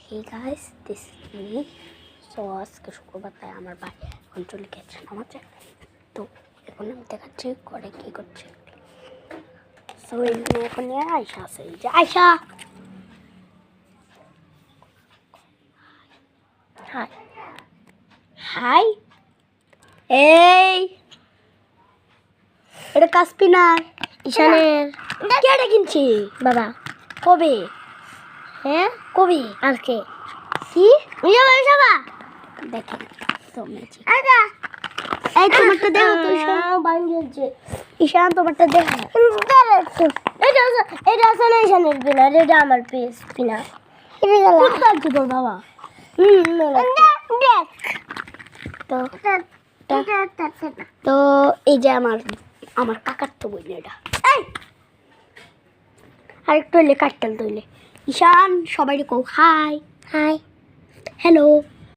Hey guys, this is me. So আজকে শুক্রবার তাই আমার ভাই এখন চলে গেছে নামাজে। তো এখন আমি দেখাচ্ছি করে কি করছে। সো এখন আয়শা আছে, এই যে আয়শা। হাই হাই, এই এটা কাসপিনার ঈশানের কেটে কিনছি বাবা। কবে? হ্যাঁ কবি আজকে কি দেখেন তো ম্যাজিক। এই তোমারটা দেখো তো ঈশান, তোমারটা দেখো। এটা আসলে ঈশানের পিনার, এটা আমার পিনার। কোথায় আছে তোর বাবা? তো এই যে আমার কাকার তো বই এটা। আরেকটু হইলে কাটতাল তৈলে। ঈশান সবাই কো হাই হাই হ্যালো।